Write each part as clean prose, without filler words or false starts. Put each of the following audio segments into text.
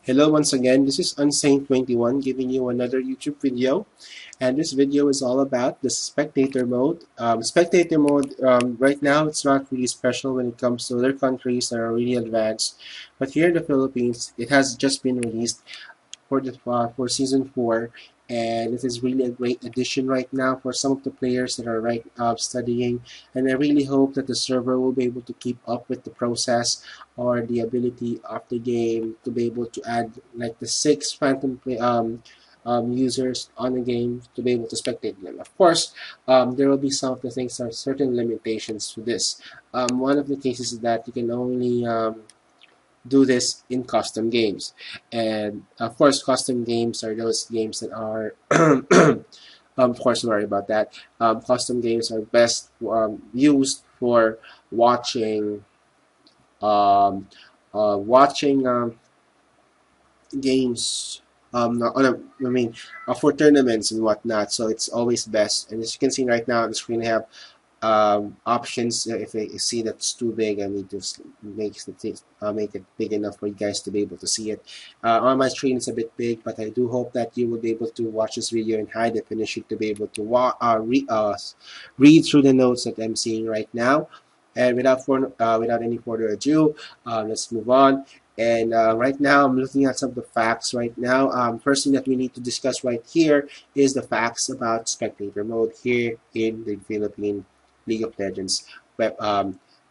Hello once again, this is Unsane21 giving you another YouTube video, and this video is all about the spectator mode. Spectator mode, right now it's not really special when it comes to other countries that are really advanced, but here in the Philippines it has just been released for season 4, and it is really a great addition right now for some of the players that are studying. And I really hope that the server will be able to keep up with the process or the ability of the game to be able to add like the 6 phantom users on the game to be able to spectate them. Of course, there will be some of the things that are certain limitations to this. One of the cases is that you can only do this in custom games. And of course, custom games are those games that are, of course, sorry about that. Custom games are best used for watching, um, watching games. On a, I mean, for tournaments and whatnot. So it's always best. And as you can see right now on the screen, I have options. If I see that's too big, I need to make it big enough for you guys to be able to see it. On my screen it's a bit big, but I do hope that you will be able to watch this video in high definition to be able to read through the notes that I'm seeing right now. And without any further ado, let's move on. And right now I'm looking at some of the facts right now. First thing that we need to discuss right here is the facts about spectator mode here in the Philippine League of Legends web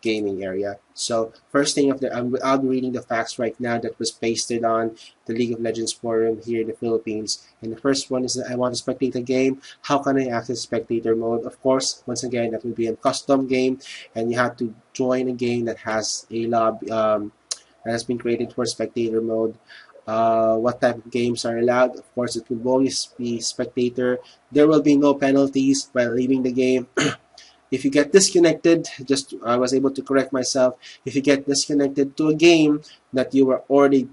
gaming area. So first thing I'll be reading the facts right now that was pasted on the League of Legends forum here in the Philippines. And the first one is that I want to spectate a game. How can I access spectator mode? Of course, once again, that will be a custom game, and you have to join a game that has a lobby that has been created for spectator mode. What type of games are allowed? Of course, it will always be spectator. There will be no penalties by leaving the game. If you get disconnected, just I was able to correct myself. If you get disconnected to a game that you are already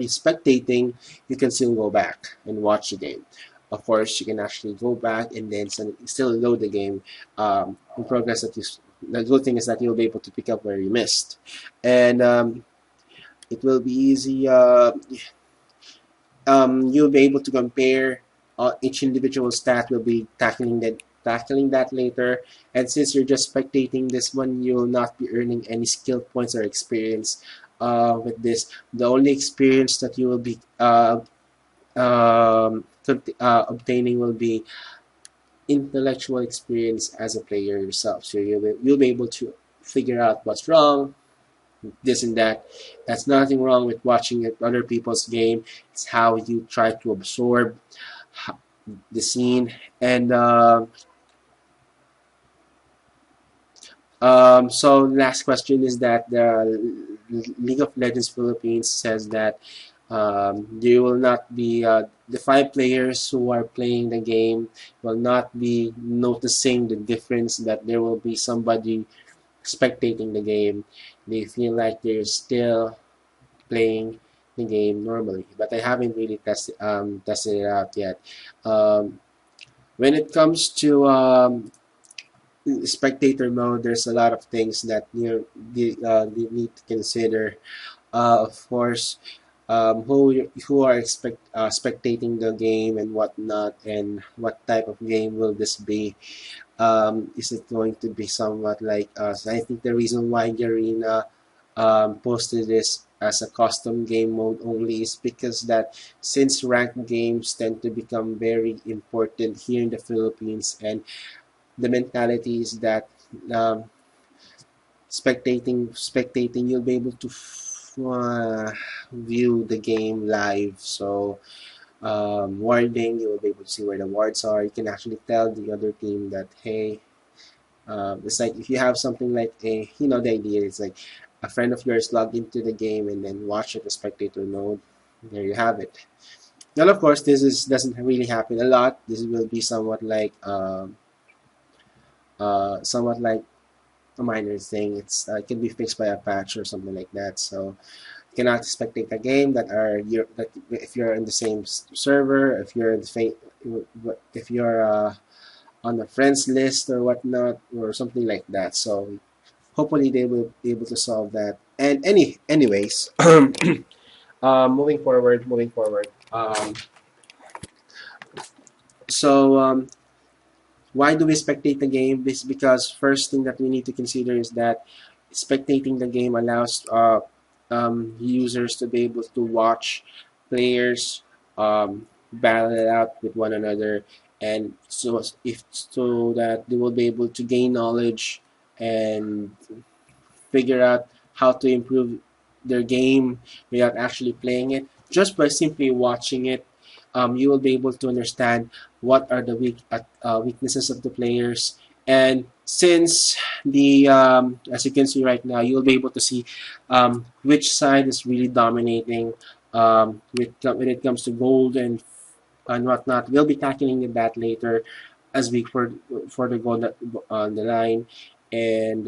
spectating, you can still go back and watch the game. Of course, you can actually go back and then still load the game in progress. The good thing is that you'll be able to pick up where you missed, and it will be easy. You'll be able to compare each individual stat. Will be tackling that later. And since you're just spectating this one, you will not be earning any skill points or experience with this. The only experience that you will be obtaining will be intellectual experience as a player yourself. So you'll be able to figure out what's wrong, this and that. That's nothing wrong with watching other people's game. It's how you try to absorb the scene. And so last question is that the League of Legends Philippines says that there will not be the 5 players who are playing the game will not be noticing the difference, that there will be somebody spectating the game. They feel like they're still playing the game normally, but I haven't really tested it out yet. When it comes to spectator mode, there's a lot of things that you need to consider. Of course, who are spectating the game and whatnot, and what type of game will this be? Is it going to be somewhat like us? I think the reason why Garena posted this as a custom game mode only is because that since ranked games tend to become very important here in the Philippines, and the mentality is that um, spectating, you'll be able to view the game live. So warding, you will be able to see where the wards are. You can actually tell the other team that, hey, it's like if you have something like the idea is like a friend of yours logged into the game and then watch it the spectator mode. There you have it. Now, of course, doesn't really happen a lot. This will be somewhat like a minor thing. It can be fixed by a patch or something like that. So you cannot spectate a game that if you're in the same server, if you're on the friends list or whatnot or something like that. So hopefully they will be able to solve that. And anyways, Moving forward. So why do we spectate the game? This because first thing that we need to consider is that spectating the game allows users to be able to watch players battle it out with one another, and so that they will be able to gain knowledge and figure out how to improve their game without actually playing it. Just by simply watching it, you will be able to understand what are the weaknesses of the players. And since as you can see right now, you'll be able to see which side is really dominating when it comes to gold and whatnot. We'll be tackling that later as we further go on the line. And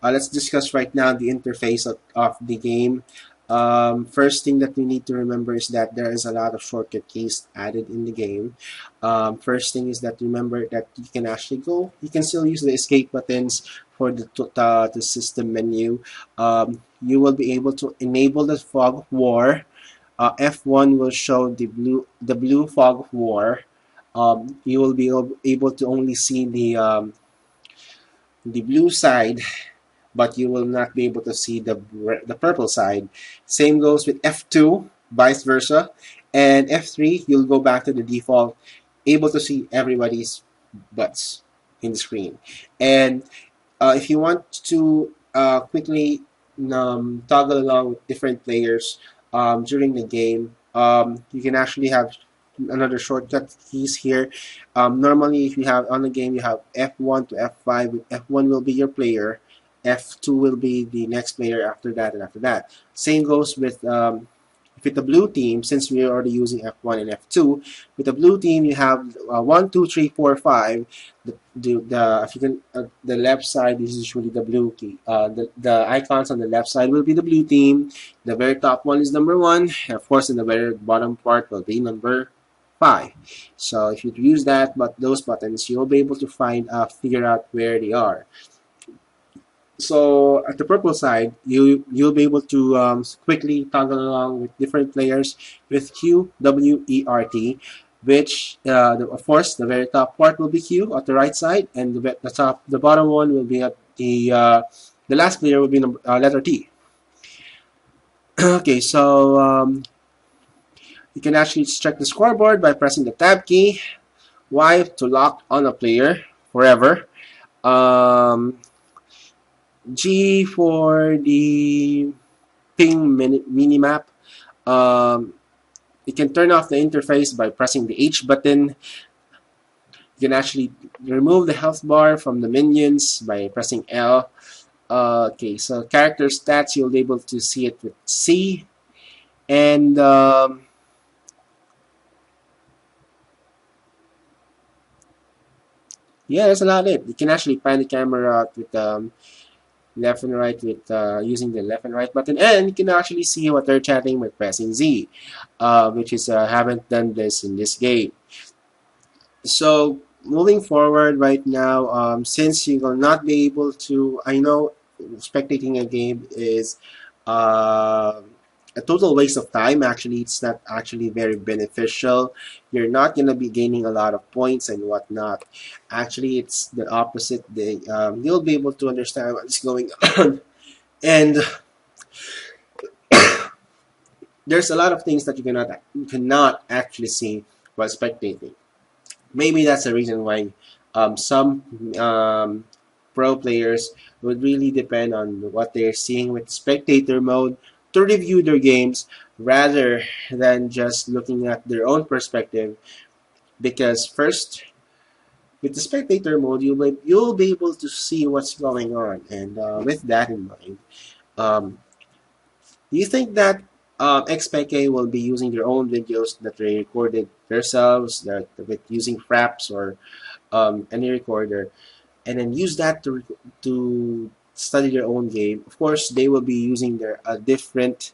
let's discuss right now the interface of the game. First thing that we need to remember is that there is a lot of shortcut keys added in the game. First thing is that remember that you can still use the escape buttons for the system menu. You will be able to enable the fog of war. F1 will show the blue fog of war. You will be able to only see the blue side, but you will not be able to see the purple side. Same goes with F2, vice versa. And F3, you'll go back to the default, able to see everybody's butts in the screen. And if you want to quickly toggle along with different players during the game, you can actually have another shortcut keys here. Normally, if you have on the game, you have F1 to F5. F1 will be your player, F2 will be the next player after that and after that. Same goes with the blue team, since we are already using F1 and F2. With the blue team, you have 1, 2, 3, 4, 5. If you can, the left side is usually the blue key. The icons on the left side will be the blue team. The very top one is number 1. And of course, in the very bottom part will be number 5. So if you use those buttons, you'll be able to figure out where they are. So at the purple side, you'll be able to quickly toggle along with different players with Q, W, E, R, T, which of course the very top part will be Q at the right side, and the bottom one will be at the last player will be letter T. Okay, so you can actually check the scoreboard by pressing the tab key. Y to lock on a player forever. G for the ping minimap. You can turn off the interface by pressing the H button. You can actually remove the health bar from the minions by pressing L. Okay, so character stats, you'll be able to see it with C. And yeah, that's a lot of it. You can actually pan the camera out with left and right with using the left and right button, and you can actually see what they're chatting by pressing Z, which is haven't done this in this game. So moving forward right now, since you will not be able to, I know spectating a game is uh, a total waste of time. Actually, it's not actually very beneficial. You're not going to be gaining a lot of points and whatnot. Actually, it's the opposite. You'll be able to understand what's going on. And there's a lot of things that you cannot actually see while spectating. Maybe that's the reason why some pro players would really depend on what they're seeing with spectator mode to review their games rather than just looking at their own perspective. Because first, with the spectator mode, you'll be able to see what's going on, and with that in mind, um, do you think that XPK will be using their own videos that they recorded themselves, that with using Fraps or any recorder, and then use that to study their own game? Of course, they will be using their different.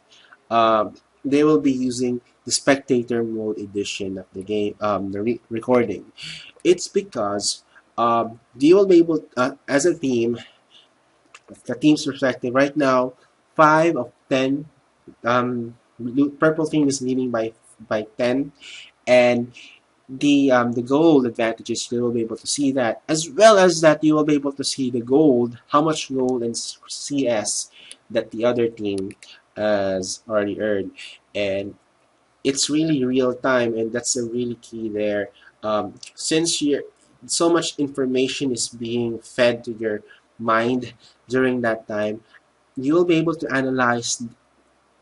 They will be using the spectator mode edition of the game, the recording. It's because they will be able, as a team, the team's perspective right now, 5 of 10 Purple team is leading by 10, and the gold advantages, you will be able to see that, as well as that you will be able to see the gold, how much gold and CS that the other team has already earned. And it's really real time, and that's a really key there. Since you're so much information is being fed to your mind during that time, you will be able to analyze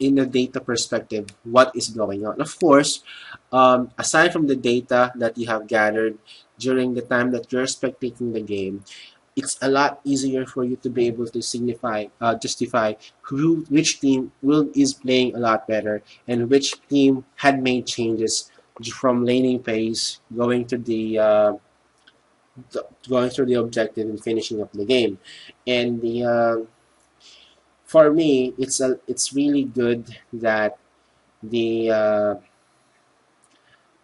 in a data perspective what is going on. Of course, aside from the data that you have gathered during the time that you're spectating the game, it's a lot easier for you to be able to justify which team is playing a lot better and which team had made changes from laning phase going through the objective and finishing up the game. And the for me, it's really good that the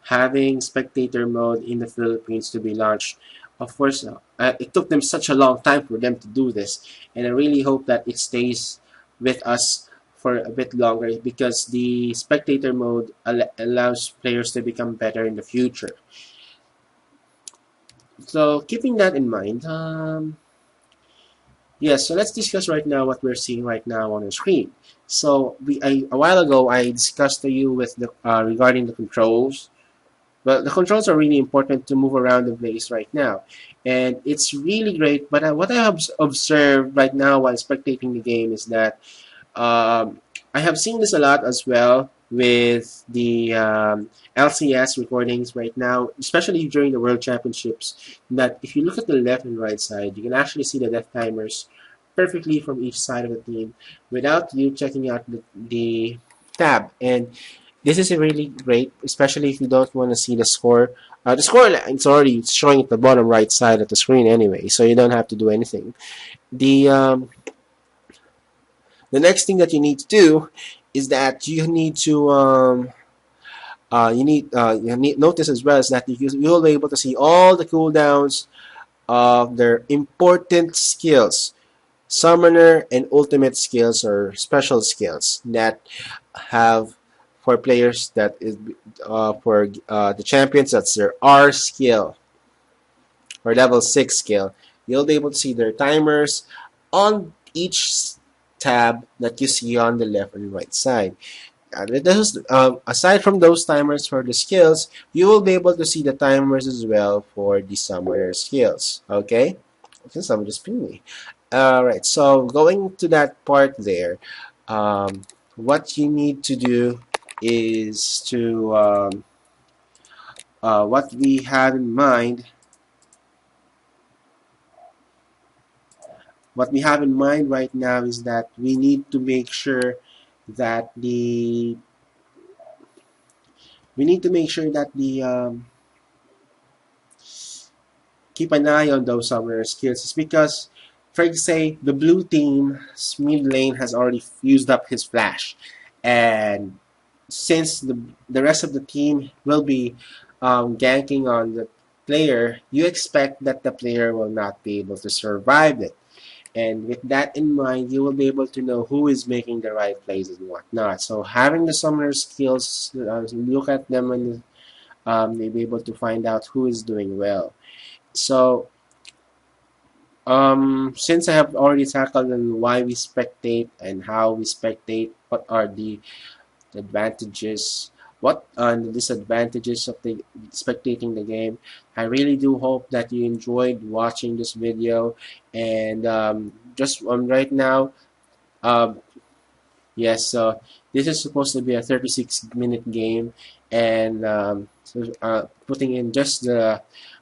having spectator mode in the Philippines to be launched. Of course, it took them such a long time for them to do this, and I really hope that it stays with us for a bit longer because the spectator mode allows players to become better in the future. So, keeping that in mind, yes, so let's discuss right now what we're seeing right now on the screen. So, a while ago, I discussed to you with regarding the controls. But the controls are really important to move around the place right now. And it's really great. But what I have observed right now while spectating the game is that I have seen this a lot as well with the LCS recordings right now, especially during the World Championships, that if you look at the left and right side, you can actually see the death timers perfectly from each side of the team without you checking out the tab. And this is really great, especially if you don't want to see the score. The score it's already showing at the bottom right side of the screen anyway, so you don't have to do anything. The the next thing that you need to do is that you need notice as well is that you'll be able to see all the cooldowns of their important skills, summoner and ultimate skills or special skills that have for players that is for the champions, that's their R skill or level 6 skill. You'll be able to see their timers on each tab that you see on the left and right side. Aside from those timers for the skills, you will be able to see the timers as well for the summoner skills. Okay? Okay, someone just pinged me. Alright, so going to that part there, what you need to do is to what we have in mind. What we have in mind right now is that we need to make sure that the keep an eye on those summoner skills. It's because, for say, the blue team's mid lane has already used up his flash, and since the rest of the team will be ganking on the player, you expect that the player will not be able to survive it. And with that in mind, you will be able to know who is making the right plays and whatnot. So having the summoner skills, look at them and you'll be able to find out who is doing well. So since I have already tackled on why we spectate and how we spectate, what are the advantages, what are the disadvantages of the spectating the game, I really do hope that you enjoyed watching this video. And just right now, um, yes, so this is supposed to be a 36-minute game, and putting in just the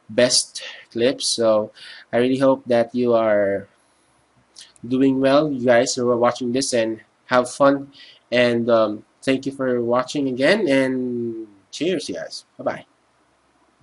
best clips. So I really hope that you are doing well, you guys who are watching this, and have fun. And thank you for watching again, and cheers, you guys. Bye bye.